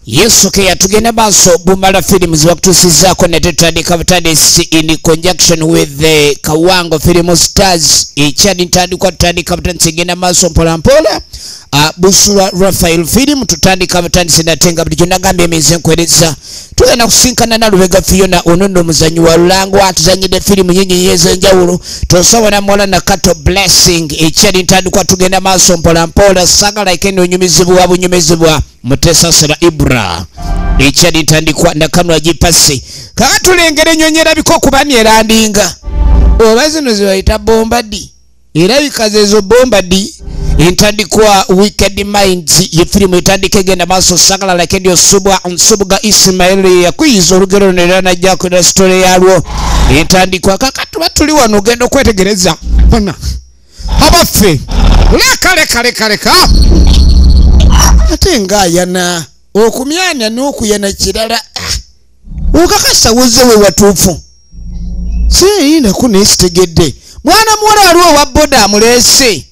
Yesu ke yatugenda maaso Bumala Films wakutusizaako ne tutandika butandisi in conjunction with the Kawango Film Stars ekyali ntandikwa tutandika butandisi genda maaso mpola mpola Busura Raphael Film tutandika butandisi natenga bulijjo nagambye emyezi enkwereza tugenda kusinkana na Lubega Fiona onono omuzanyi wa Lulango atuzanyide filimu nyinyi ez'enjawulo tosabona Mola na Kato Blessing ekyali ntandikwa tugenda maaso mpola mpola sagala ikene onyumizibwa bunyumizibwa Mutesa Sera Ibra ekyali ntandikwa nakanwa gipasi kakatulengera ennyonyi erabika okubani erandinga oba zino zibayita bombadi era bikazeezo bombadi intandikwa Wicked Minds ye filimu etandika egenda maaso sagala lakendi osubwa nsubuga Ismail yakwiyiza olugero nerera najjako na story yalwo intandikwa kakatuba tuli wano ogenda okwetegereza bona abaffe leka ate ngayana okumyanya n'okuyana kirala okakasa woze we watuufu siyina kuneesitegedde mwana muwala aliwo wa boda amuleese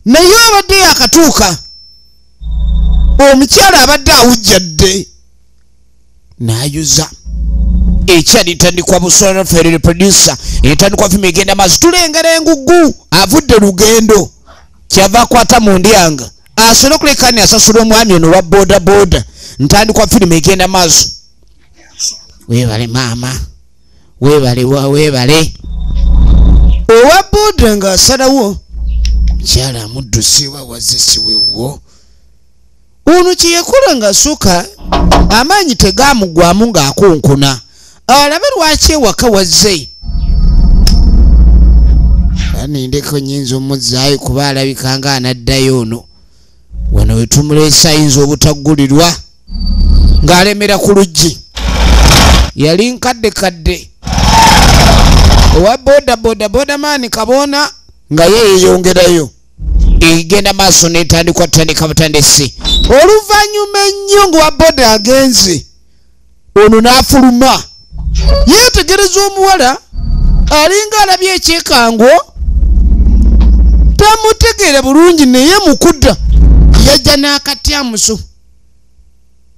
naye abadde yakatuuka omukyala abadde awujjadde n'ayuza ekyali ntandikwa Busora Ferry producer entandikwa fimu egenda maaso tulengera engugu avudde lugendo kyava akwata mu ndyanga asobola okulekani asasula omwami ono wa boda boda ntandikwa filimu egenda maaso weebale maama weebale owa boda ng'asalawo mukyala amuddusiwa wazze siwewo ono kyeyakola ng'asooka amaanyi tegaamugwamu ng'akunkuna alabe lwaki ewaka wazze anindeko nyinza omuzzaayo kuba alabika nga anaddayo ono wano wetumuleesa ayinza obutaggulirwa ng'alemera ku luggi yali nkadde owa boda maani kabona nga yeeyongerayo egenda maaso netandikwa tutandika butandisi oluvannyuma ennyo ng'owa boda agenze ono n'afuluma yeetegereza omuwala alinga alabye ekyekango tamutegeera bulungi naye mukudda yajja n'akatyamuso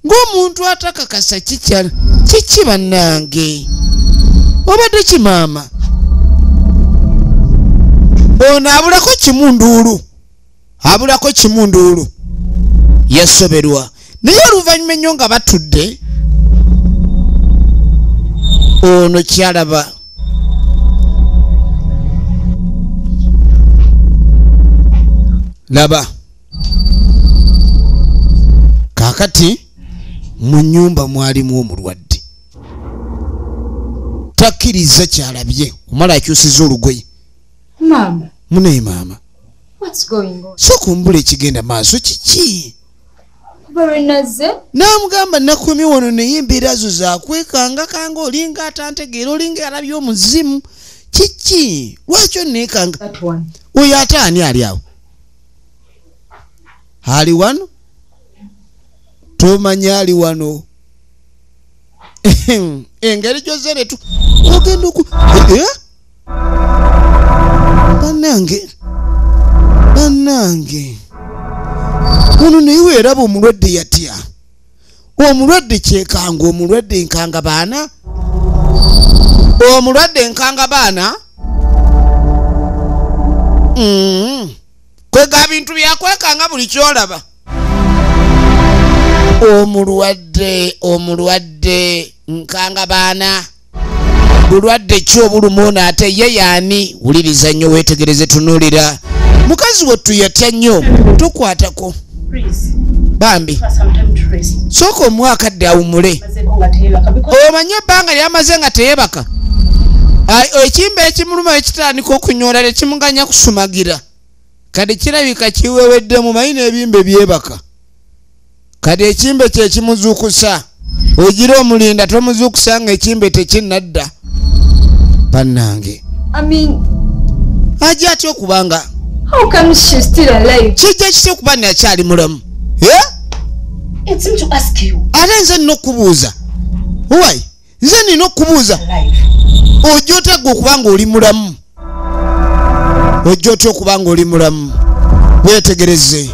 ng'omuntu atakakasa kikyala kiki bannange obadde kimaama ono abulako kimunduulu yasoberwa naye oluvannyuma ennyo nga batudde ono kyalaba laba kakati mu nnyumba mwalimu omulwadde takkiriza kyalabye omala akyusiza olugoye munaye maama sokumbula ekigenda maaso kiki n'amugamba nakumye wano naye embeera zo zakwekanga kanga olinga atantegeera olinga alabye omuzimu kiki lwaki onneekanga oyo ate ani ali awo ali wano tomanya ali wano engeri gyozeretu ogenda oku bannange ono naye weeraba omulwadde yatya omulwadde kyekanga omulwadde nkanga baana kwega bintu byakwekanga buli kyolaba omulwadde nkanga baana bulwadde ki obuluma ono ate ye yaani wuliriza nnyo weetegereze tunuulira mukazi wettu yatya nnyo tukwatako bambi sooka omwakadde awumule omanye ebbanga lyamaze nga teyebaka ekimba ekimuluma ekitandika okunyoola tekimuganya kusumagira kati kirabika kiwewedde mu mayina ebimbe byebaka kati ekimbe kyekimuzuukusa ogira omulinda tomuzuukusa nga ekimbe tekinnadda bannange ajja atya okubanga kijja kitya okuba nakyali mulamu ate nze nina okubuuza wai nze nina okubuuza ojja otagga okubanga oli mulamu ojja otya okubanga oli mulamu weetegereze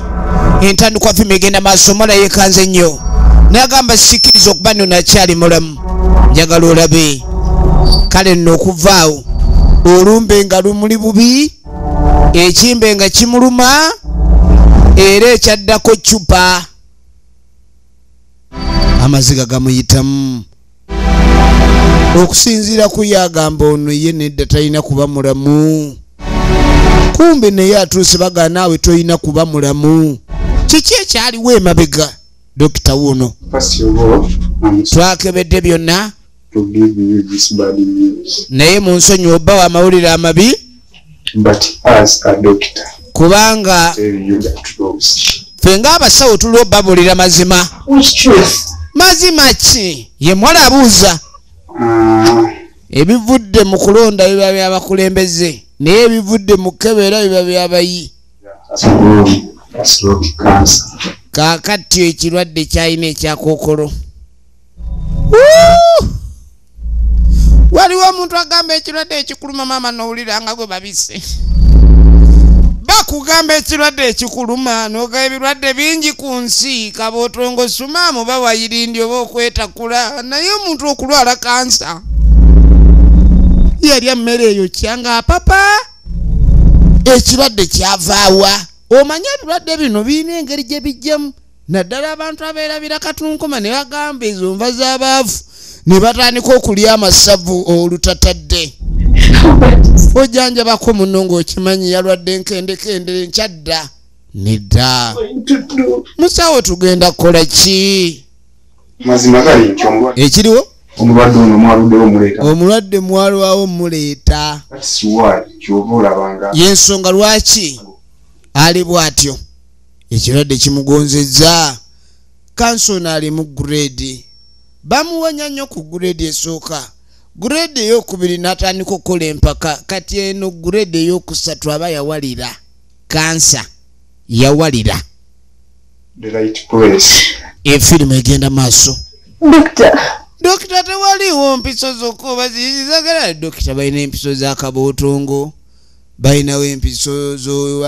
entandikwa fimu egenda maaso Mola yeekanze nnyo n'agamba sikiriza okuba nno nakyali mulamu njagala olabe kale nno okuvaawo olumbe nga lumuli bubi ekimbe nga kimuluma era ekyaddako cupa amaziga gamuyitamu okusinziira ku yagamba ono ye nedda talina kuba mulamu kumbe naye atuuse baga naawe tolina kuba mulamu kiki ekyaliwo emabega dokita wuno twakebedde byonna naye mu nsonyi oba wa amawulire amabi kubanga ffe ng'abasawo tuli obabulira mazima mazima ki ye mwala abuuza ebivudde mu kulonda biba byabakulembeze naye ebivudde mu kebera biba byabayi kaakati ekirwadde kyalina ekyakookolo waliwo omuntu agamba ekirwadde ekikuluma maama nowulira nga gwe babise bakugamba ekirwadde ekikuluma noga ebirwadde bingi ku nsi kabootongo sumaamu bawayirindi oba okwetakula naye omuntu okulwala kansa yalya mmere eyo kyanga papa ekirwadde kyavaawa omanye ebirwadde bino birina engeri gye bijjamu naddala abantu abeerabira katunkuma ne bagamba ezo nva z'abaavu ne batandika okulya amasavu olutatadde ojanjabako muno ng'okimanyi yalwadde nkendekendere nkyadda nedda musawo tugenda kukola ki ekiriwo omulwadde mwalwawo muleeta yensonga lwaki ali bw'atyo ekirwadde kimugonzezza kansona ali mu grade bamuwanya nnyo ku grade esooka grade ey'okubiri n'atandika okukola empaka kati eno grade ey'okusatu aba yawalira kansa yawalira efirimu egenda maaso dokita tewaliwo mpiso zokkuba zizagala dokita balina empiso z'akabootongo balinawo empiso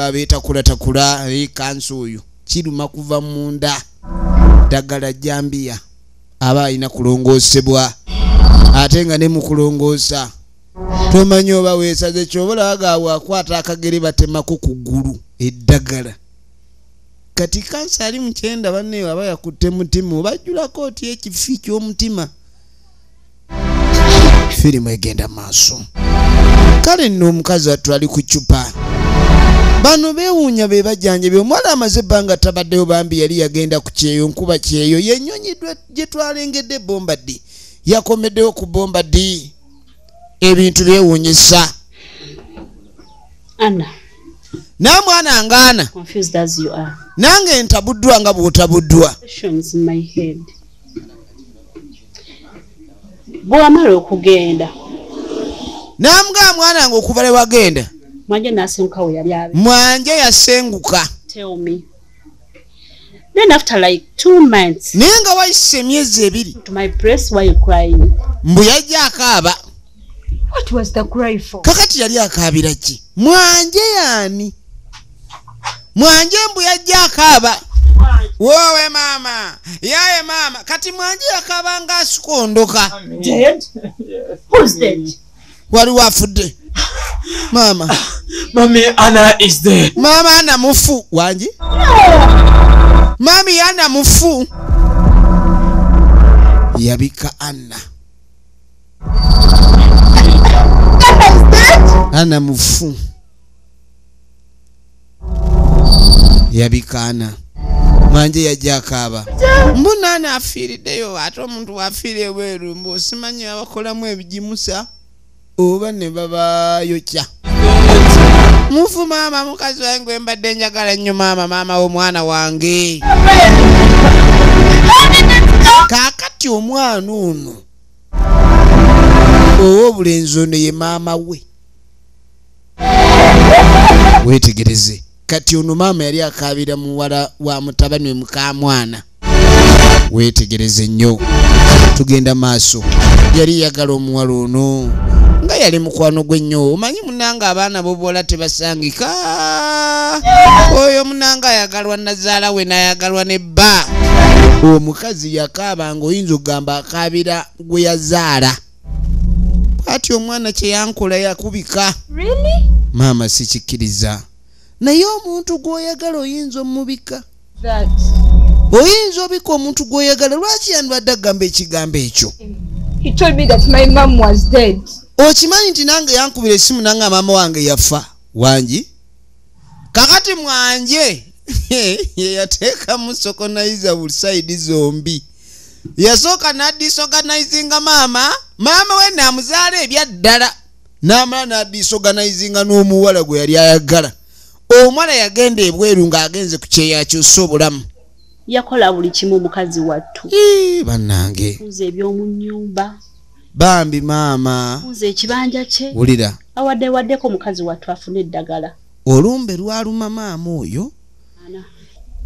abeetakulatakula kansa oyo kiruma kuva munda ddagala jambiya aba alina kulongoosebwa ate nga ne mu kulongoosa tomanyi oba weesaze kyobola bagaawo akwata akagere batemaku ku ggulu eddagala kati kansa ali mukyenda banneyo aba yakutte mutima obajjulako oti ekifi ky'omutima firimu egenda maaso kale nno omukazi wattu ali ku cupa bano beewuunya be bajjanjabi omwala amaze ebbanga tabaddeyo bambi yali yagenda ku kyeyo nkuba kyeyo yennyonyi gye twalengedde bombaddi yakomeddewo ku bombaddi ebintu byewuunyisa namwana ngaana nange ntabuddwa nga bw'otabuddwa bw'amala okugenda namugaa mwana nga okuva le wagenda mwanje nasenguka we yali abe mwanje yasenguka tell me then after like 2 months naye nga wayise emyezi ebiri to my place why you crying mbu yajja akaaba what was the cry for kakati yali akaabira ki mwanje yani mwanje mbu yajja akaaba wowe mama yaye mama kati mwanje akaaba nga asikondoka dead who's dead waliwo afudde mama Mommy Anna is there. Mama Anna mufu wanje Mami Anna mufu yabika Anna Anna mufu yabika Anna manje yajja akaaba mbona Anna afiiriddeyo ate omuntu wafiira ebweru mbu osimanyi abakolamu ebijimusa oba ne babayokya mufu mama mukazi wange mbadde njagala nnyo mama w'omwana wange kaakati omwana ono ow'obulenzi ono ye maama we weetegereze kati ono maama yali akaabira muwala wa mutabani we mukamwana weetegereze nnyo tugenda maaso yali yagala omuwala ono nga yali mukwano gwe nnyo omanyi munanga abaana bobola tebasangika oyo munanga ayagalwa nazaala we nayagalwa ne bba omukazi yakaaba ng'oyinza okugamba akaabira gwe yazaala. Bw'ati omwana kye yankola yakubika. Really? Maama sikikkiriza. Naye omuntu gw'oyagala oyinza omubika. That. Oyinza obika omuntu gw'oyagala. Lwaki yandibadde agamba ekigambo ekyo? He told me that my mom was dead. Okimanyi nti nange yankubira essimu nange maama wange yafa. Wangi? Kakati mwanje ye yateeka mu sokonizer buli side zombi. Yasooka n'addisorganizinga maama. Maama we naamuzaala ebyaddala. N'amala n'addisorganizinga n'omuwala gwe yali ayagala. Omwana yagenda ebweru ng'agenze ku kyeya kyusa obulamu. Yakola buli kimu mukazi wattu. Bannange. Nze eby'omu nnyumba. Bambi maama. Nze ekibanja kye. Wulira. Awaddeko mukazi wattu afune eddagala. Olumbe lwaluma maama oyo.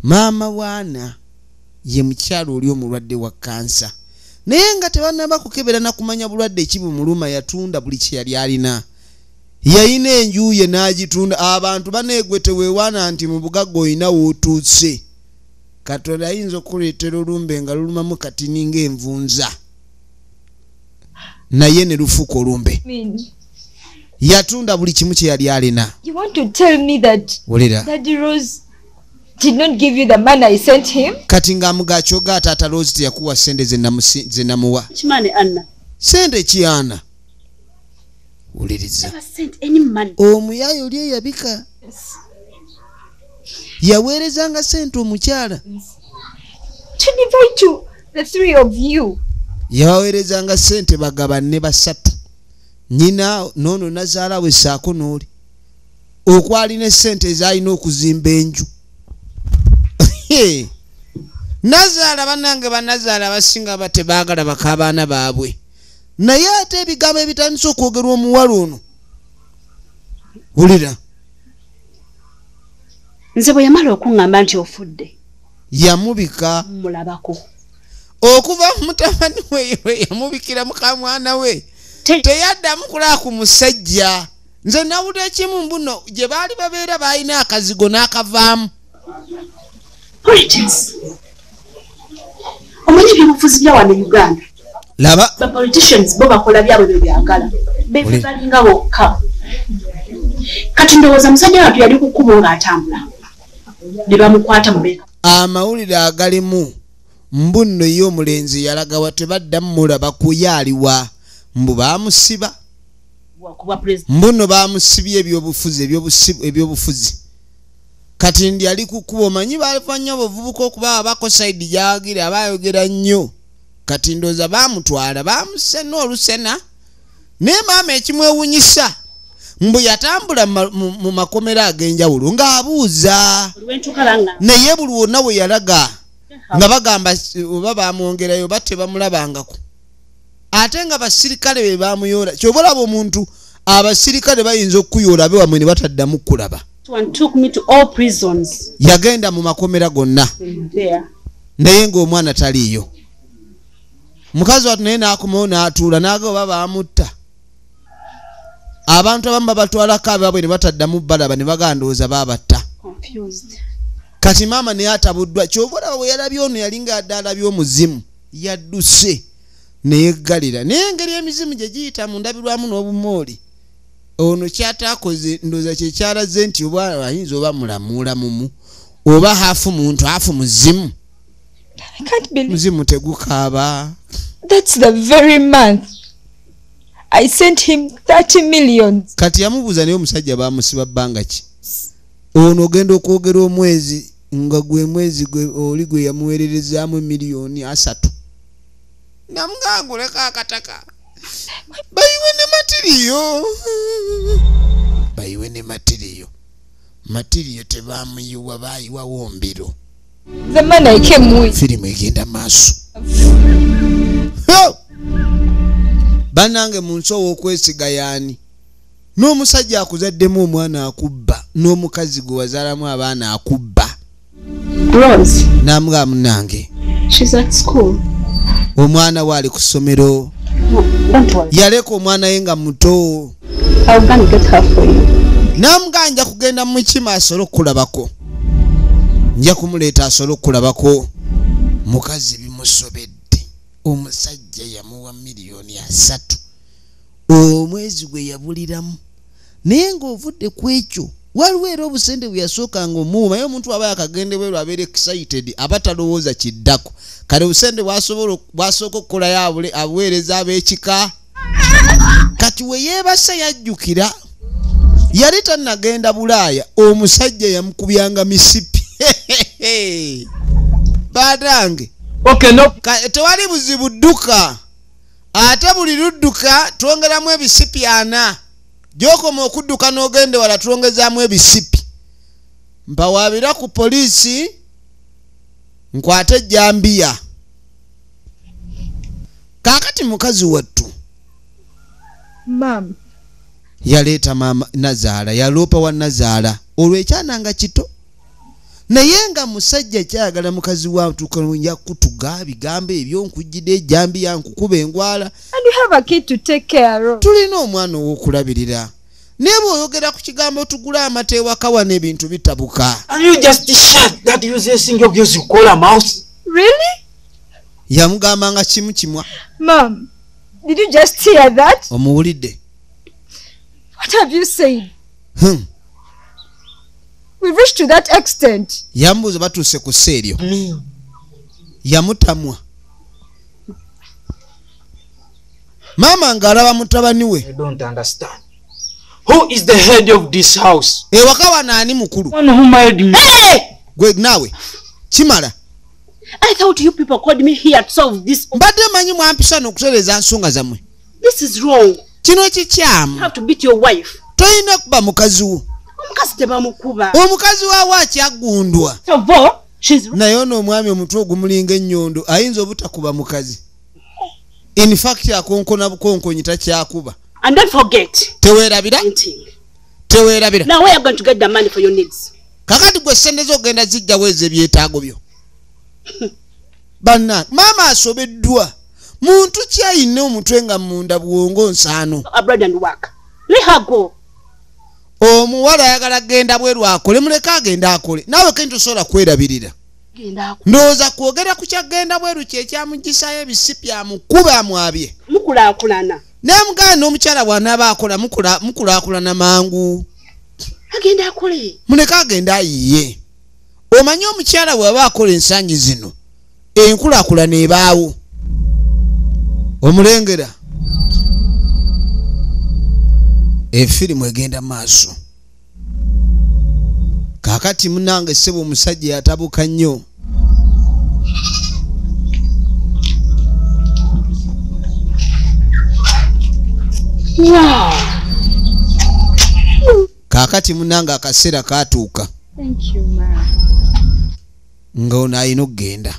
Maama waana ye mukyalo oli omulwadde wa kansa. Naye nga tebannaba kukebera na kumanya bulwadde ekibumuluma yatunda buli kye yali alina. Yayina enju ye n'agitunda. Abantu baneegwete weewaana nti mu bugagga oyina w'otuuse. Katonda ayinza okuleetera olumbe nga lulumamu katini ng'envunza. Naye ne lufuuka olumbe. Yatunda buli kimu kye yali alina. You want to tell me that Daddy Rose did not give you the money I sent him? Kati ng'amuga kyoga Taata Rose teyakuwa sente ze namuwa. Kimane Anna. Sente kiana. Wuliriza. Never sent any money. Omuyayo oli eyabika. Yaweerezanga sente omukyala. To divide to the three of you. Yaweerezanga sente bagabane basatu. Nyina nono nazaala we saako n'oli. Okwalina sente ezalina okuzimba enju. Nazaala bannange bannazaala abasinga batebaagala bakaabaana baabwe. Naye ate ebigambo ebitandise okwogerwa omuwala ono. Wulira. Nze bwe yamala okuŋŋamba nti ofudde. Yamubika. Mulabako. Okuva mutabani we yamubikira muka mwana we. Teyaddamu kulaa ku musajja. Nze nawulira ekimu mbuno gye baali babeera baalina akazigo n'akavaamu. Politics. Omanyi ebyobufuzi bya wano Uganda. Laba. Ba politicians bo bakola byabwe bye byagala. Be balinga bokka. Kati ndowooza musajja wattu yali ku kkubo ng'atambula. Ne bamukwata mu beeka. Amawulire agalimu mbuno ye omulenzi yalaga wa tebaddamu mulaba kuyaaliwa. Mbu baamusiba. Mbuno baamusibye ebyobufuzi. Kati ndi ali ku kkubo omanyi baalifanya obuvubuka okuba abako side gyagire abayogera nnyo. Kati ndooza baamutwala baamusena olusena. Naye maama ekimwewunyisa mbu yatambula mu makomera ag'enjawulo ng'abuuza. Naye buli wonna we yalaga nga bagamba oba baamwongerayo oba tebamulabangako. Ate nga basirikale be baamuyoola. Ky'oba olaba omuntu abasirikale bayinza okukuyoola be wamwe ne bataddamu kulaba. Yagenda mu makomera gonna. Naye ng'omwana taliiyo. Mukazi wattu naye n'akomawo n'atuula n'agamba oba baamutta. Abantu abamu babatwalako ababwe ne bataddamu balaba ne bagandooza baabatta. Kati maama naye atabuddwa. Ky'oba olaba bwe yalabye ono yali ng'adde alabye omuzimu. Yadduse neyeggalira. Naye engeri emizimu gye giyita mu ndabirwamu n'obumooli. Ono kyataakoze ndooza kye kyalaze nti oba ayinza oba mulamumu oba hafu muntu hafu muzimu. Muzimu tegukaaba. That's the very month I sent him 30 million. Kati yamubuuza naye omusajja baamusiba bbanga ki? Ono ogenda okwogera omwezi nga gwe mwezi oli gwe yamuweererezaamu miliyoni 3. Namuganguleka akataka. Bayiwe ne matiriyo. Bayiwe ne matiriyo. Matiriyo tebaamuyiwa baayiwa wombiro. The man I came with. Firimu egenda maaso. Bannange mu nsowo okwesiga yaani. N'omusajja akuzaddemu omwana akubba. N'omukazi gwe wazaalamu abaana akubba. Rose. Namuga munange. She's at school. Omwana we ali ku ssomero. Yaleka omwana ye nga muto. I'll go and get her for you. Namuganja kugenda mu kima asobole okulabako. Nja kumuleeta asobole okulabako. mukazi bimusobedde omusajja yamuwa $3,000,000 omwezi gwe yabuliramu naye ng'ovudde ku ekyo waliwo era obusente bwe yasookanga omuuma ye omuntu aba yakagende bweru abeera excited aba talowooza kiddako kale obusente bwasooka okukolayo abuweereza ab'ekika kati we yeebasa yajjukira yali tannagenda Bulaaya omusajja yamukubyanga misipi badange Okay, no. Tewali buzibu dduka ate buli ludduka twongeramu ebisipi 4 gyokoma okudduka n'ogende wala twongezaamu ebisipi mpawaabira ku poliisi nkwate ejjambiya kaakati mukazi wattu Mom. yaleeta maama Nazaala yaloopa wa Nazaala olw'ekyananga kito naye nga musajja kyagala mukazi wa tukalunja kutuga bigambo ebyo nkujjidde ejjambiya nkukuba engwala And you have a kid to take care of. tulina omwana ow'okulabirira naye bw'oyogera ku kigambo tugula amata ewaka wano ebintu bitabuka And you just shut that useless thing of yours you call a mouse. Really? yamugamba nga kimu kimwa Mom, did you just hear that? omuwulidde What have you said? Hmm. We've reached to that extent. Yambuuza batuuse ku sseeryo yamutamwa maama ng'alaba mutabani we I don't understand. Who is the head of this house? ewaka wano ani mukulu One who married me. gwe naawe kimala I thought you people called me here to solve this. mbadde manyi mwampisana okutereeza nsonga zammwe This is wrong. kino You kikyamu have to beat your wife. tolina kuba mukazi wo Omukazi tebamukuba. omukazi waawo akyagundwa First of all, she's naye ono omwami omutwe ogumulinga ennyondo ayinza obutakuba mukazi in fact akonkona bukonkonyi takyakuba and don't forget teweerabira anything. teweerabira Now where are you going to get the money for your needs? kakati gwe sente zogenda zijjawo ezo ebyetaago byo banna maama asobeddwa muntu kyayina omutwe nga munda bwongo nsaano Abroad and work. Let her go. omuwala ayagala genda bweru akole muleke agenda akole naawe kenti tosobola kwerabirira ndowooza kwogera ku kyagenda bweru kyekyamugisayo ebisipi amukuba amwabye Mukulaakulana. naye muganda n'omukyala bw'anaaba akola mukulaakulana mangu Agenda akole. muleke agenda ayiye omanyi omukyala bw'aba akola ensangi zino enkulaakulana ebaawo omulengera efirimu egenda maaso kaakati munange ssebo omusajja yatabuka nnyo kaakati munange akaseera kaatuuka Thank you, Mom. nga ono alina okugenda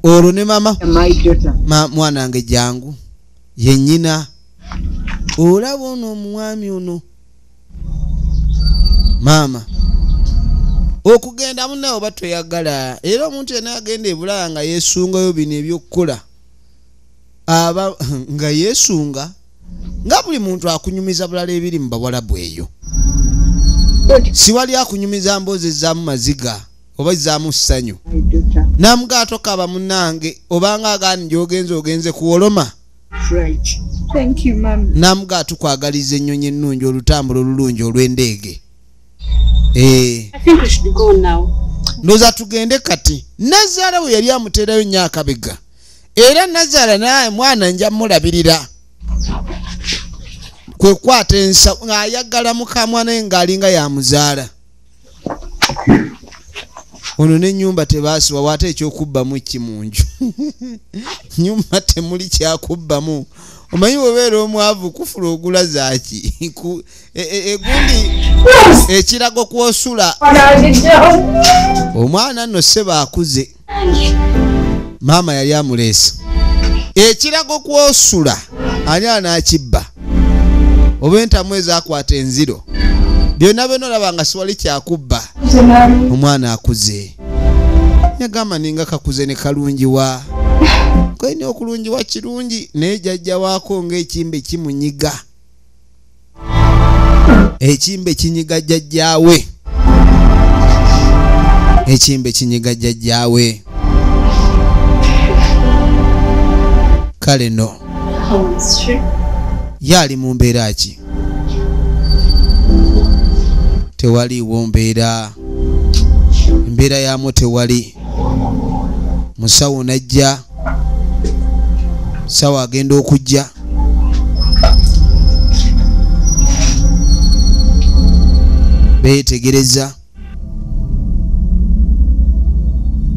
olwo ne mama My daughter. mwanange jangu yennyina olaba ono omwami ono maama okugenda munnawe oba toyagala era omuntu yena agenda ebulaya nga yeesungayo bino ebyokukola aba nga yeesunga nga buli muntu akunyumiza bulala ebiri mu bawalabu eyo si wali akunyumiza mboozi ezaamu maziga oba ezaamu ssanyu My daughter. namugaa kaba munnange obanga agaani ogenze kuwoloma Right. Thank you, Mom. namugaa tukwagaliza ennyonyi ennungi olutambula olulungi olw'endeege I think we should go now. ndowooza tugende kati Nazaala bwe yali amuteerayo nnyo akabega era Nazaala naye mwana nja mulabirira kwe kwata ensa ng'ayagala mukamwana we ng'alinga yamuzaala ono n'ennyumba tebaasiba waate ekyokubbamu ki mu nju nnyumba temuli kyakubbamu omanyi bwebeera omwavu kufula ogula zaaki egundi ekirago kwosula omwana nno ssebo akuze maama yali amuleesa ekirago kwosula ani anaakibba oba entamu ezaakwata enziro byonna byonna olaba nga siwali kyakubba omwana akuze yagamba ninga kakuze ne kalungiwa kwene okulungiwa kirungi naye jjajja waako ng'ekimbe kimunyiga ekimbe kinyiga jjajjaawe ekimbe kinyiga jjajjaawe. Kale no yali mu mbeera ki? Tewaliiwo mbeera yaamu tewali. Musawo najja, sawa agenda okujja. Beetegereza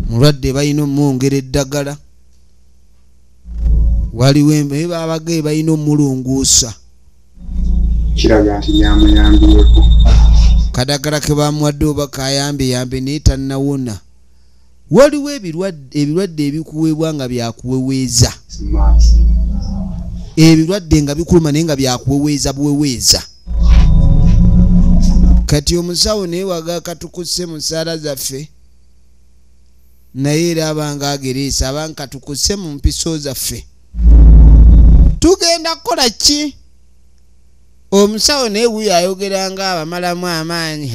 mulwadde balina omwongera eddagala. Waliwo abagaye balina omulunguusa. Kiraga nti yamuyambyeko. Kadagala ke bamuwadde oba kayambe naye tannawona. Waliwo ebirwadde ebikuweebwa nga byakuweweeza. Ebirwadde nga bikuluma naye nga byakuweweeza buweweeza. Kati omusawo naye waga katukuse mu ssaala zaffe, naye era abanga agereesa abanga katukuse mu mpiso zaffe. Tugenda kukola ki? Omusawo naye wuyo ayogera nga abamalamu amaanyi.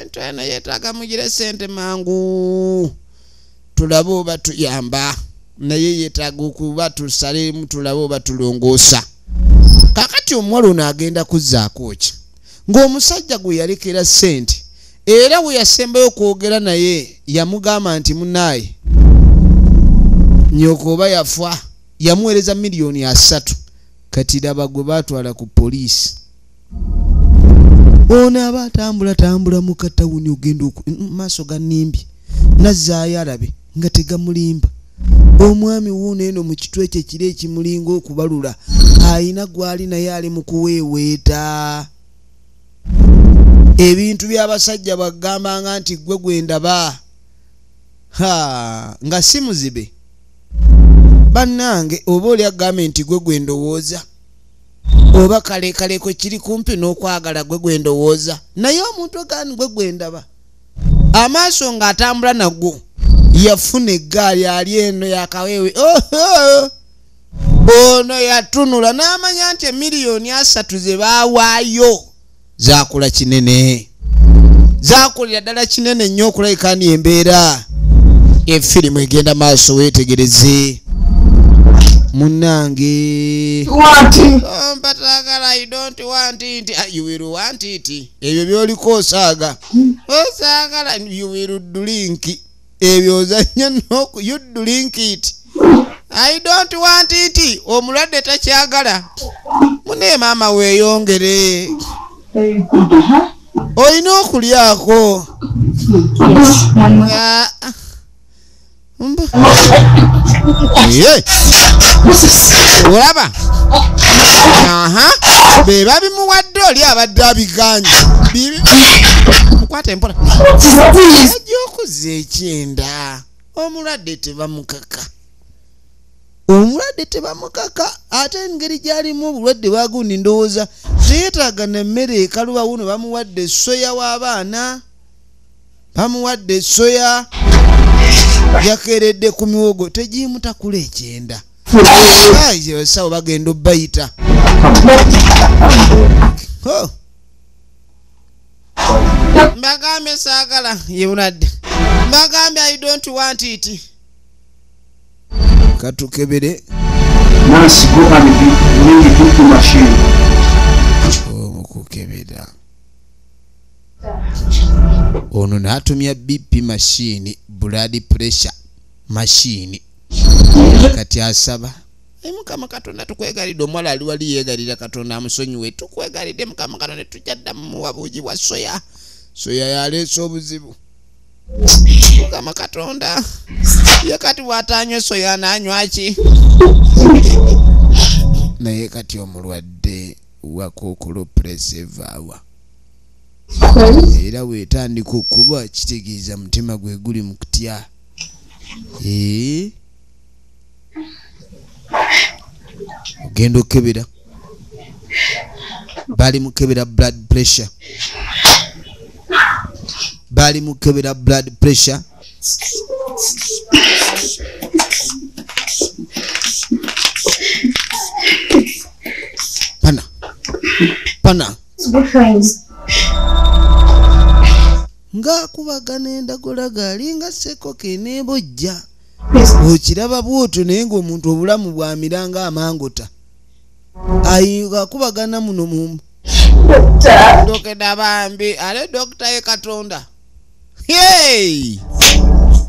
Ntwana yeetaaga mugire ssente mangu tulabe oba tuyamba, naye yeetaaga okuba tusalemu tulabe oba tulongoosa. Kakati omuwala ono agenda kuzzaako ki? Ng'omusajja gwe yalekera ssente era we yasembayo okwogera naye yamugamba nti munaaye nnyoko oba yafa, yamuweereza miliyoni 3. Kati laba gwe baatwala ku poliisi. Ono aba atambula mu katawuni ogenda maaso ga nnimbye nazzaayo alabe nga tegamulimba. Omwami wuuno eno mu kitwe kye kiri ekimulinga okubalula ayina gwali naye ali mu kuweeweeta. Ebintu by'abasajja bagambanga nti gwe gwendaba nga si muzibe. Bannange oba oli agambe nti gwe gwendowooza oba kale kwe kiri kumpi n'okwagala gwe gwendowooza, naye omuntu ogani gwe gwendaba amaaso ng'atambula nagwo yafuna eggaali ali eno yakaweewe. Ono yatunula n'amanya nti miliyoni 3 ze baawaayo zaakula kinene, zaakulira ddala kinene nnyo okulabika ni embeera. Efirimu egenda maaso, weetegereze munnange. Mpatagala, I don't want it. You will want it. Ebyo byoliko osaaga osaagala, you will drink. Ebyo ozanya noku, you drink it. I don't want it. Omulwadde takyagala. Mune maama weeyongere. Olina okulyako. Olaba? Be babimuwadde oli abadde abiganye. Mukwate mpola. Ajja okuzza ekyenda. Omulwadde tebamukaka. Ate engeri gy'alimu obulwadde bwagundi ndowooza teyeetaaga n'emmere ekaluba wuno bamuwadde soya w'abaana. Bamuwadde soya yakeeredde ku miwogo tegimutakula ekyenda. Sawo bagenda obbayita. Mbagambe saagala yewunadde. Mbagambe I don't want it. Katukebere. Nancy, go and bring the BP machine. Mukukebera. Ono n'atumya BP machine, blood pressure machine. Kati asaba. Mukama Katonda tukwegalidde, omwala ali wali yeegalira Katonda amusonyiwe. Tukwegalidde Mukama Katonda tujjadda mu wabuugi wa soya. Soya yaleese obuzibu. Mukama Katonda ye kati watanywe soya nanywa ki? Naye kati omulwadde wa kookolo preservawa. Era weetandika okuba kitegeeza mutima gwe guli mu kutya. Ogenda okebera. Bali mukebera blood pressure. Bali mukebera blood pressure. Pana. Good friends. ng'akubagana endagola galinga ssekoke n'ebojja. Okiraba bw'otyo naye ng'omuntu obulamu bwamiranga amangota. Akubagana muno mu Dokita bambi ale dokita ye Katonda. Hey!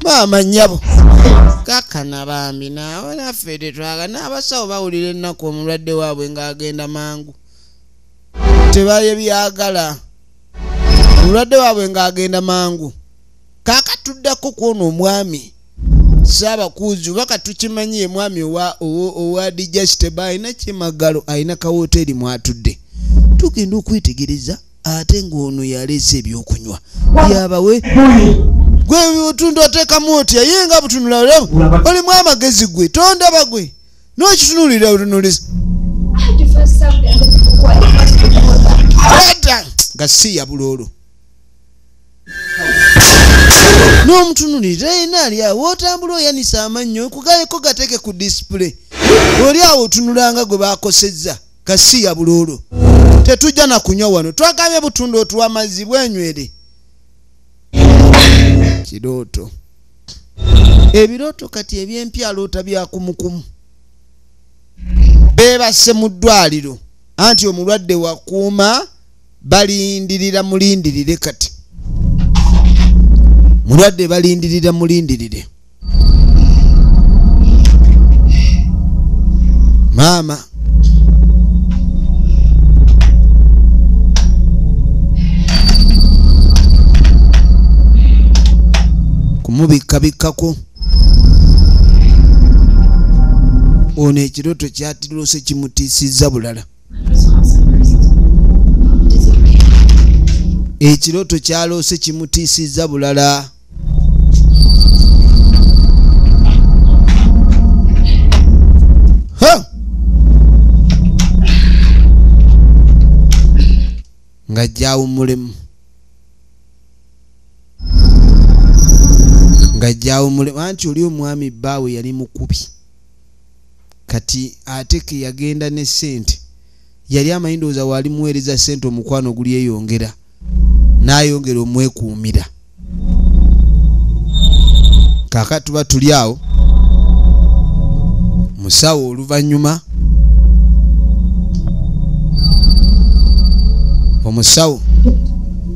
Mama nyabo. Kakana bambi naawe naffe tetwaga n'abasawo bawulira ennaku omulwadde waabwe ng'agenda mangu. Tebaye byagala. Omulwadde waabwe ng'agenda mangu. Kakatuddako kwona omwami. Saabakuuzi baka tukimanyiye mwami owa digestible ayina kimagalo ayina kawooteri mwatudde. Tugenda okwetegereza ate ng'ono yaleese ebyokunywa. Yabawe gwe otundu oteekamu otya ye nga butunula olimu amagezi gwe tondaba gwe n'okitunulira otunulisa. Nga si ya buloolo. N'omutunulira yina ali awo otambula oyanisa amannyo kugaleko gateeke ku display. Oli awo otunulanga gwe baakosezza kasi ya buloolo. Tetujja na kunywa wano twagambye butundu otuwa amazzi bwenywere. Kirooto. Ebirooto kati ebyempya aloota byakumukumu. Beebase mu ddwaliro anti omulwadde wakuuma balindirira mulindirire kati. Mulwadde balindirira mulindirire. Mama kumubikabikako ono ekirooto kyatirose kimutiisizza bulala. Ekirooto kyaloose kimutiisizza bulala. Nga jawumulemu. Nga jawumulemu anti oli omwami bbaawe yali mukubi. Kati ate ke yagenda ne ssente. Yali amayindooza wali muweereza ssente omukwano guli eyongera. N'ayongera omwekuumira. Kaakati tuba tuli awo. Musawo oluvannyuma. Omusawo.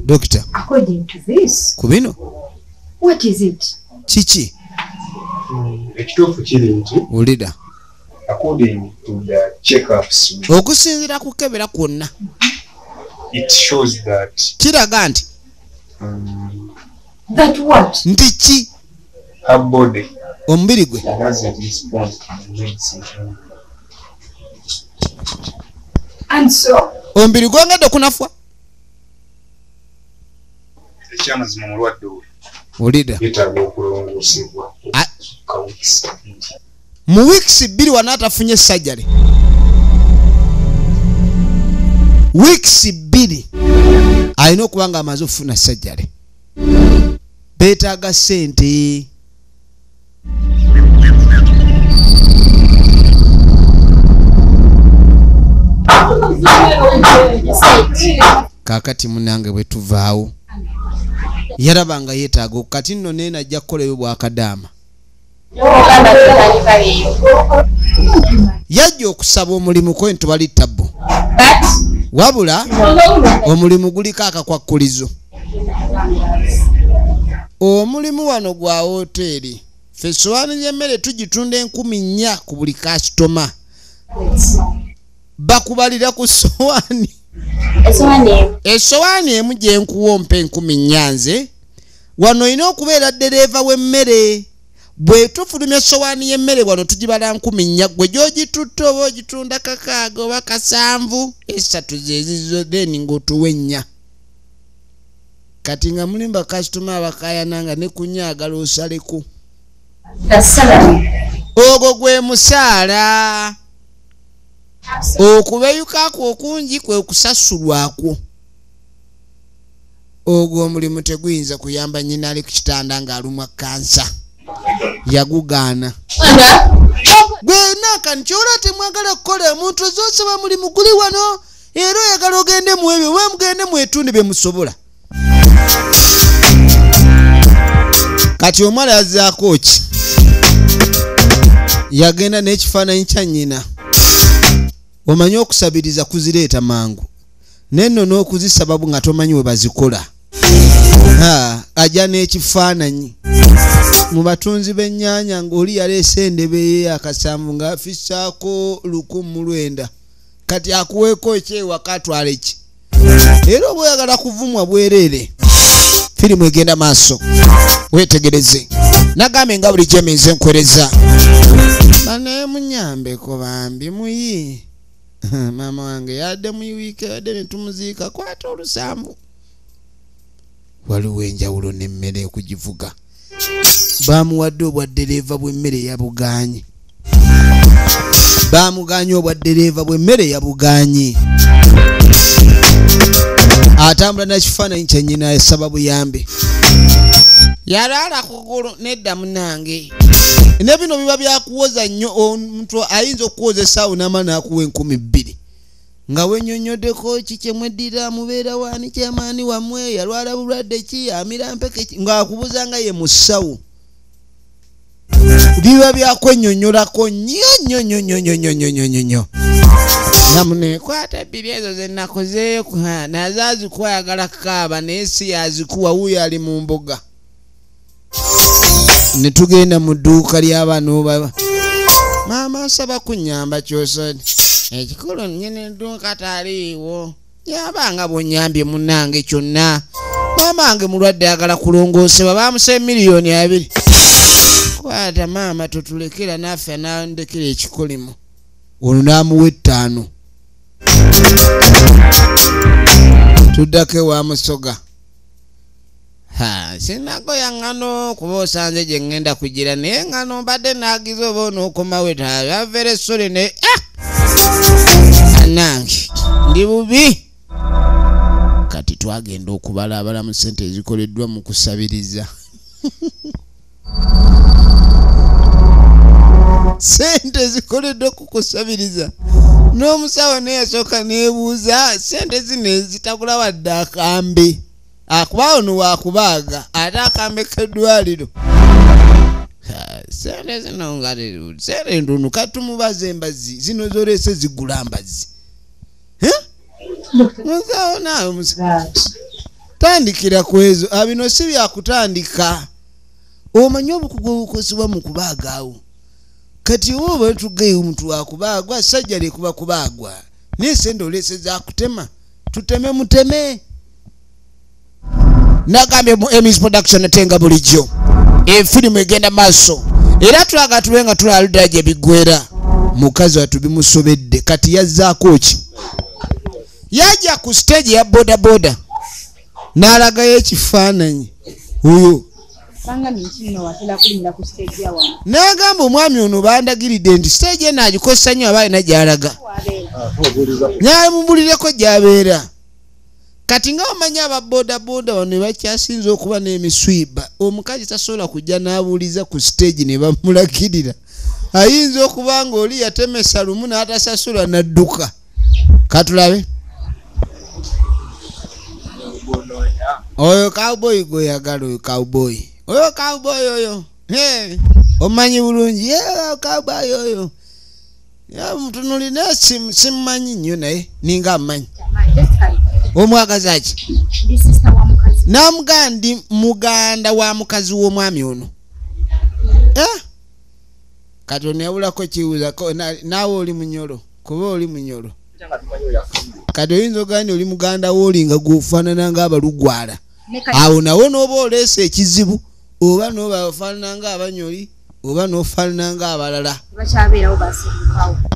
Doctor. According to this. Kubino. What is it? Chichi. Ekituufu kiri nti. Ulida. According to the checkups. Okusinziira ku kebera kwonna. It shows that. Kiraga nti. That what? Nti ki? Her body. Omubiri gwe. Doesn't respond to medicine. And so. Omubiri gwongedde okunafwa. Ekyamazima mulwadde we. Ulida. Yeetaaga okulongoosebwa. Mu weeks 2 wanaatafunye sajjale. Weeks 2 alina okuba nga amaze okufuna sajjale. Beetaaga ssente. Kaakati munange bwe tuvaawo yarabanga yeetaaga kati nno neena ajja kukoleyo bwakadaama. Yajja okusaba omulimu kwe ntubali tabbo. Wabula omulimu guliko akakwakkulizo. Omulimu wano gwa hoteeri. Ffe essowaani y'emmere tugitunda 4,000 ku buli kasitoma. Bakubalira ku ssowaani. Essowaani emu gye nkuwa mpe 10,000 nze. Wano olina okubeera ddereeva w'emmere. Bwe tufulumya essowaani y'emmere wano tugibala 10,000 gwe gy'ogitutte oba ogitunda 6 oba 7 3 zezizo then ng'otuwa 4. Kati nga mulimba kasitoma abakayananga ne kunyaagala osaleko. Ogwo gwe musaala. Okubeyukako okungi kwe kusasulwako. Ogwo omulimu teguyinza kuyamba nnyina ali ku kitanda ng'alumwa kansa. Yagugaana. Gwe naaka nkyolwa temwagala kukola omuntu ozosaba mulimu guli wano era oyagala ogende mu ebyo oba mugende mwetunde bye musobola. kati omwala yazzaako ki yagenda n'ekifaananyi kya nnyina omanyi okusabiriza kuzireeta mangu nenno n'okuzisaba nga tomanyi we bazikola ajja n'ekifaananyi mu batunzi b'ennyaanya ng'oli yaleese endebe ye akasanvu ng'afissaako 1,900 kati akuweeko ekyewaka atwala eki era oba oyagala kuvumwa bwereere firimu egenda maaso weetegereze nagambe nga buli gyeminze nkwereza banaye munyambeko bambi muyi maama wange yadde mu wiiki yadde ne tumuziika kwata olusambu waliwo enjawulo n'emmere okugivuga baamuwadde obwaddereeva bw'emmere yabuganye baamuganye obwaddereeva bw'emmere yabuganye atambula n'ekifaananyi kya nnyina yasaba buyambe yalaala kugulu nedda munange ne bino biba byakuwoza nnyo omuntu ayinza okuwoza essaawa n'ama n'akuwa 2,000 nga wenyonyoddeko ki kyemweddira mubeera waani kyamaani wammwe yalwala bulwadde ki amira mpeke ng'akubuuza nga ye mu ssawo biba byakwenyonyolako nnyo namune kwata bbiri ezo ze nakozeeyo nazo azikwayagala kaaba naye si yazikuwa wuyo ali mu mbuga ne tugenda mu dduuka ly'abaana obaba maama nsaba kunnyamba kyosoni ekikulu nnyina edduuka taliiwo yabanga bwonyambye munnange kyonna maama wange mulwadde ayagala kulongoosebwa baamusa miliyoni 2 kwata maama totulekera naffe anandekera ekikolimo ono n'amuwa 5 tuddako ewa musoga sinagoya ngano kuba osanze gye ngenda kugira naye ngano mbadde naagiza oba onookomawo yava esole ne anange ndi bubi kati twagenda okubala abalamu ssente ezikoleddwa mu kusabiriza sente zikoleddwa ku kusabiriza n'omusawo neyasooka neebuuza sente zino ezitabula wadde akambe akuba ono wakubaaga ate akambe k'eddwaliro sente zino nga sente ntono katumubaza embazi zino zoleese zigula mbazi musawo naawe tandikira ku ezo bino si byakutandika omanyi obukugu obukosebwa mu kubaaga awo kati oba tugeyo omuntu wakubaagwa sajja lekuba kubaagwa n'esente oleese zakutema tuteme muteme nagambye mu Emmys Production atenga bulijjo efirimu egenda maaso era tulaga tube nga tulaludda gye biggwera mukazi watu bimusobedde kati yazzaako ki yajja ku stage ya boda boda n'alagayo ekifaananyi oyo n'agamba omwami ono bandagiridde nti stage eno agikozesa nnyo aba alina gy'alaga n'amubulireko gy'abeera kati nga omanyi ababodaboda wano bakyasinza okuba n'emiswiba omukazi tasobola kujja n'abuuliza ku stage ne bamulagirira ayinza okuba nga oli yatemesa lumu n'atasasula n'adduka katulabe oyo cowboy goyagala oyo cowboy oyo omanyi bulungi cowboy oyo mutunuli naye simmanyi nnyo naye ninga amanyi omwagaza ki namugandi muganda wa mukazi w'omwami ono kati oneyawulako kiwuza naawe oli munyolo kuba oli munyolo kati oyinza ogandi oli muganda w'oli gufaanana ng'abalugwala awo nawe n'oba oleese ekizibu oba n'oba ofaanana ng'abanyoli oba n'ofaanana ng'abalala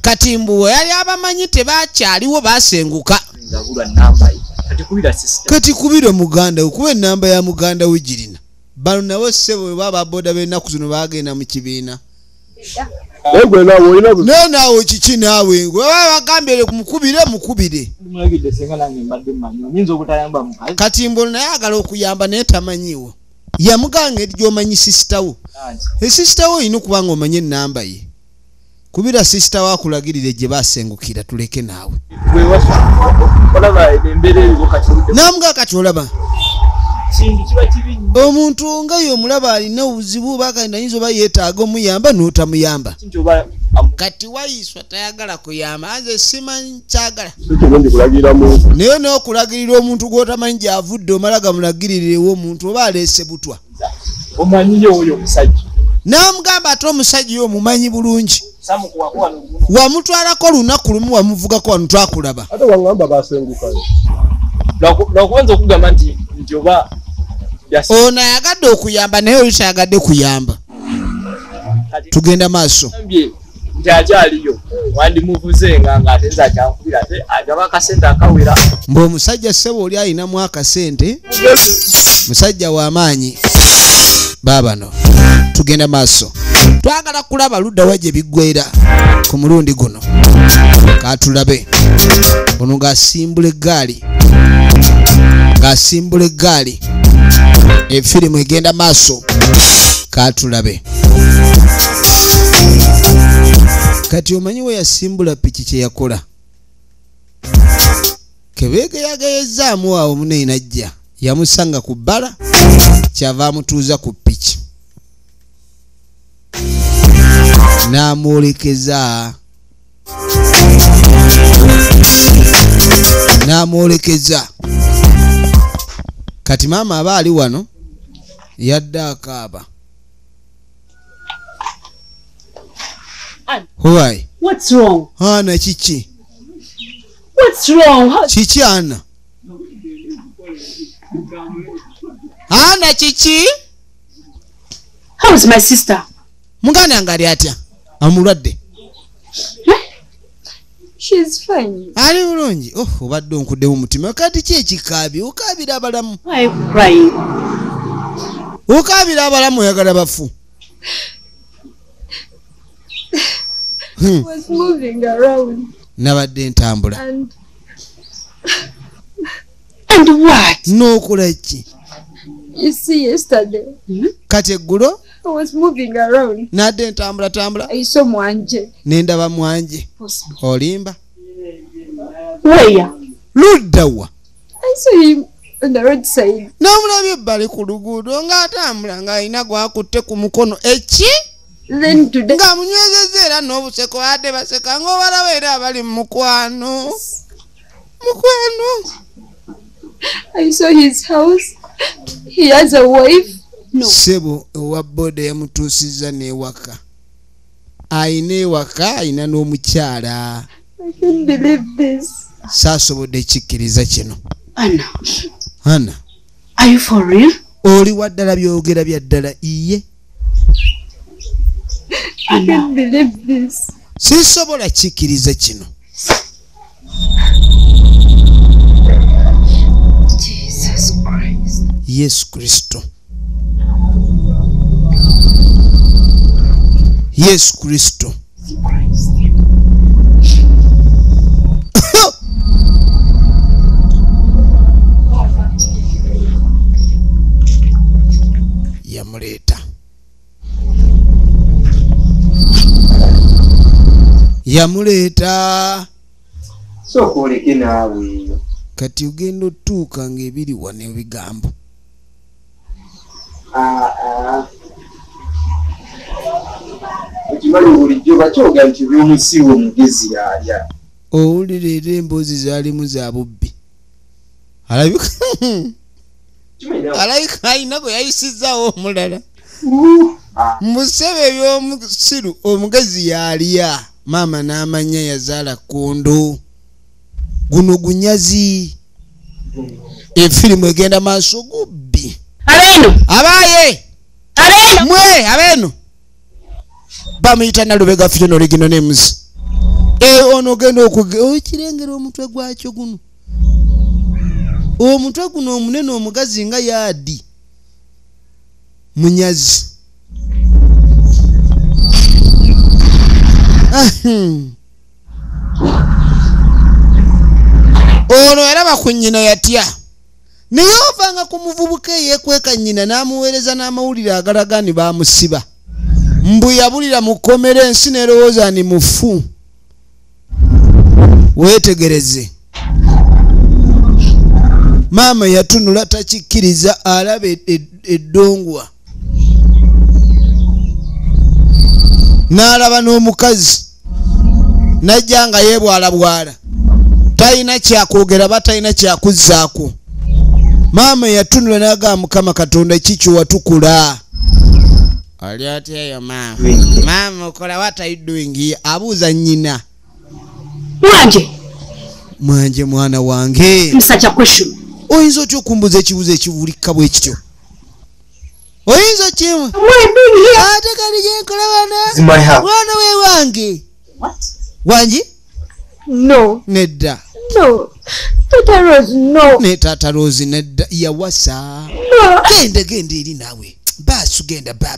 kati mbu yali abamanyi tebakyaliwo baasenguka kati kubira muganda okuba ennamba ya muganda we girina bano nabo ssebo baba boda b'ennaku zino bagenda mu kibiina naawe kiki naawe bagambye mukubire kati mbu naye agala okuyamba naye tamanyiwo yamuganga eri gy'omanyi sisitawo esisitawo olina okuba nga omanye ennamba ye kubira sisitawo akulagirire gye basengukira tuleke naawe namuga kati olaba kintu kiba kibi nnyo. Omuntu nga y'omulaba alina obuzibu bakandi ayinza oba yeetaaga omuyamba n'otamuyamba. Kintu oba Kati wayiswa tayagala kuyamba nze simanyi kyagala. Naye n'okulagirira omuntu gw'otamanyi gy'avudde omala gamulagirirewo omuntu oba aleese butwa. omanyiyo oyo omusajja. N'amugamba ate omusajja oyo omumanyi bulungi. Samukuwako wano. Wamutwalako olunaku lumu wamuvugako wano twakulaba. Ate wangamba basenguka. Lwakubanza okugamba nti oba ono ayagadde okuyamba naye oli tayagadde kuyamba. Tugenda maaso. Nti akyaliyo wandimuvuze ng'ate nze akyankubira ate agaba akasente akawera. Mbu omusajja ssebo oli ayinamu akasente. Musajja w'amaanyi. Baabano tugenda maaso. Twagala kulaba ludda wa gye biggweera ku mulundi guno. Katulabe ono ng'asimbula eggaali. Ng'asimbula eggaali. Efirimu egenda maaso. Katulabe. Kati omanyi we yasimbula piki kye yakola. Kebeegayagayezaamu awo muneyi najja. Yamusanga ku bbala. Kyava amutuuza ku piki. N'amwolekeza. Kati maama aba ali wano yadde akaaba. Why? What's wrong? Ana kiki? What's wrong? Kiki Ana? Ana kiki? How's my sister? Muganda yange ali atya? Amulwadde. She's fine. Ali bulungi. Obadde onkuddemu mutima. Kati ki ekikaabi? Okaabira abalamu. Why are you crying? Okaabira abalamu oyagala bafu. I was moving around. Nabadde ntambula. And what? N'okola ki? You see, yesterday Kati eggulo I was moving around. nadde ntambula. I saw Mwanje. Nendaba Mwanje. Olimba? Where? Ludda wa? I saw him on the roadside. N'omulabye ebbali ku luguudo ng'atambula ng'alina gw'akutte ku mukono. Eki? Then today, Ng'amunywezezza era n'obuseko adde baseka ng'obalaba era abali mu mukwano. I saw his house. He has a wife. No. Sebo owa boda yamutuusizza n'ewaka. Ayina ewaka, ayina n'omukyala. I can't believe this. Saasobodde kikkiriza kino. Anna, Ana, are you for real? oli waddala byogera bya ddala iye? I can't believe this. Sisobola kikkiriza kino. Jesus Christ. Yesu Kristo. Yesu Kristo. Yamuleeta. So koleke naawe. Kati ugenda otuuka ng'ebiri wano ebigambo. Ekimali bulijjo bakyoga nti by'omusiiwe omugezi yalya. Owulira era emboozi zaalimu za bubbi. Alabika alina gwe yayisizzawo omulala. Mu ssebe eby'omusiru omugezi yalya. Maama n'amanya yazaala kkondo. Guno gunyazi. Efirimu egenda maaso gubbi. Abeno. Abaaye. Abeno. Mwe abeno. Bamuyita Nalubega Funeral Regional Names. Ono genda okirengera omutwe gwakyo guno. Omutwe guno omunene omugazi nga yaadi. Munyazi. Ono yaraba ku nnyina yatya. Naye ovanga ku muvubuka yeekweka nnyina n'amuweereza n'amawulire agalaga ni baamusiba. Mbu yabulira mu kkomera ensi n'erowooza ni mufu. Weetegereze. Maama yatunula takikkiriza alaba eddongwa. N'alaba n'omukazi. Najja nga yeebwalabwala. Talina kyakwogera ba talina kyakuzzaako. Maama yatunula n'agamba Mukama Katonda kiki watukula. Ali atya yo maama? Maama okola what are you doing here? Abuuza nnyina. Mwanje mwana wange. Musajja question. Oyinza otya okumbuza ekibuuzo ekibuulikka bwe kityo? Oyinza kimu? Ate kali gyenkola wana? Mwana we wange. Wangi? No. Nedda. No. Tata Rose, no. Ne Tata Rose nedda yawasa. No. Genda eri naawe. Baasu genda ba.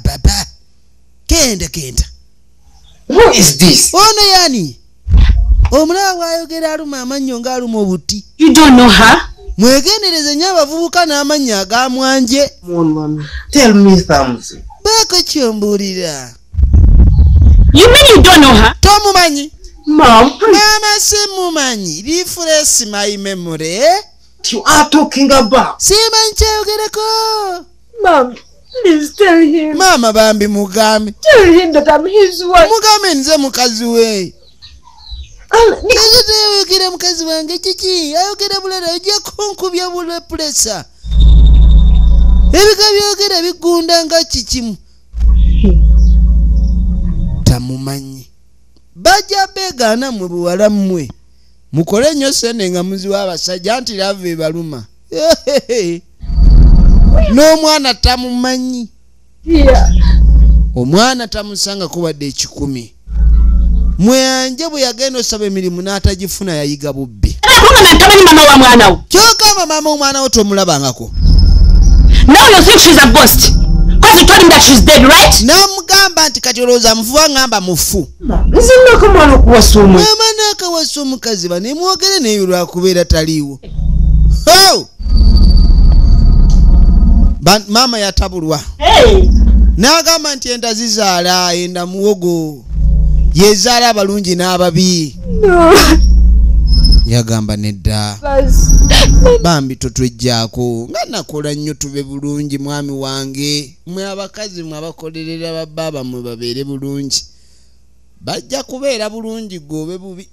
Genda. What is this? Ono yani? Omulaba bw'ayogera aluma amannyo ng'aluma obuti. You don't know her? Mwegendereze nnyo abavubuka n'amannya agamwanje. Tell me something. Baako kyombuulira. You mean you don't know her? Tomumanyi? Mom. Maama simumanyi. Refresh my memory. You are talking about. Simanyi kyayogerako. Mom, please tell him. Maama bambi mugambe. Tell him that I'm his wife. Mugambe nze mukazi we. Ayogera mukazi wange kiki? Ayogera bulala ojja kunkubya bula pressure. Ebika byogera bigunda nga kikimu. Tamumanyi. Bajja beegaana mwe buwala mmwe. Mukole nnyo sene nga muzi w'abasajja nti lava ebaluma. N'omwana tamumanyi. Omwana tamusanga kubadde ekikumi. Mwanje bwe yagenda osaba emirimu n'atagifuna yayiga bubbi. Tamanyi mama wa mwana wo. Kyokamba mama omwana wo tomulabangako. Now you think she's a ghost. Because you told him that she's dead, right? Namugamba nti kati olowooza mufuba ngamba mufu. Nzinna kamwana okuwasa omwe. Mama n'akawasa omukazi banemwogere naye lwakubeera taliiwo. Mama yatabulwa. Hey. N'agamba nti enda zizaala enda muwogo. Yezaala abalungi n'ababi. No. Yagamba nedda. Bambi totwejjaako nga nakola nnyo tube bulungi mwami wange. Mwe abakazi mwe abakolerera bababa mwe babeere bulungi. Bajja kubeera bulungi goobe bubi.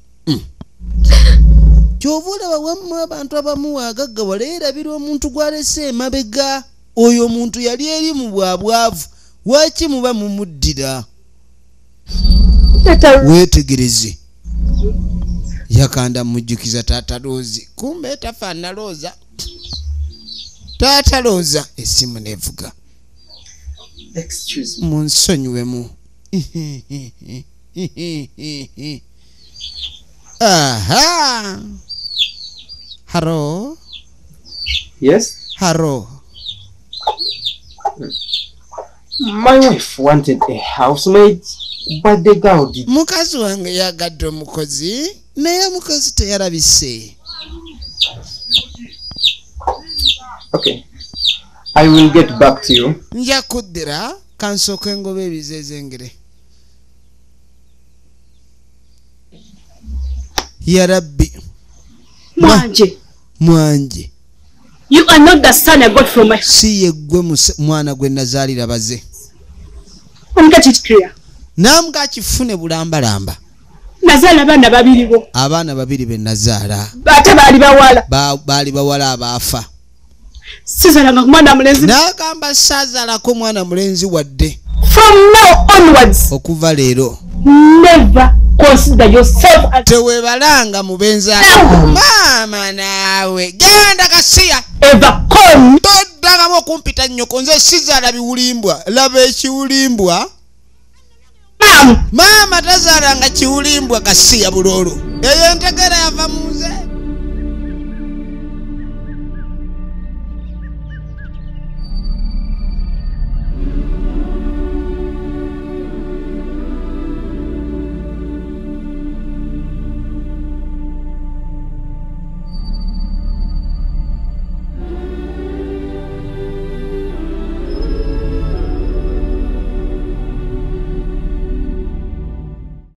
Kyova olaba wammwe abantu abamu waagagga waleerabira omuntu gw'alese emabega. Oyo omuntu yali eri mu bwabwavu. Waki muba mumuddira? Weetegereze. Yakanda mujjukiza Tata Rose. Kumbe tafaana Roza. Tata Roza esimu nevuga. Excuse me. Munsonyiwemu. Aha. Hello. Yes? Hello. My wife wanted a housemaid, but the girl did. Mukazi wange yagadde omukozi naye omukozi teyalabise. Okay. I will get back to you. Nja kuddira kansooke ngoba ebizezengere. Ya Rabbi. Mwanje. You are not the son I got from my. Si ye gwe mwana gwe nazaalira baze. Get it clear. Namuga kifune bulambalamba. Nazaala abaana babiri bo. Abaana babiri be nazaala. Ate baali bawala. Baali bawala abaafa. Sizalanga ku mwana mulenzi. N'agamba saazaalako mwana mulenzi wadde. From now onwards. Okuva leero. Never consider yourself as. Tewebalanga mubenza. Maama naawe. Genda kasiya. Ever come. Toddangamu okumpita nnyoko nze sizaala biwulimbwa. Laba ekiwulimbwa. Maama tazaalanga kiwulimbwa kasiya buloolo. Eyo entegera yava mu nze.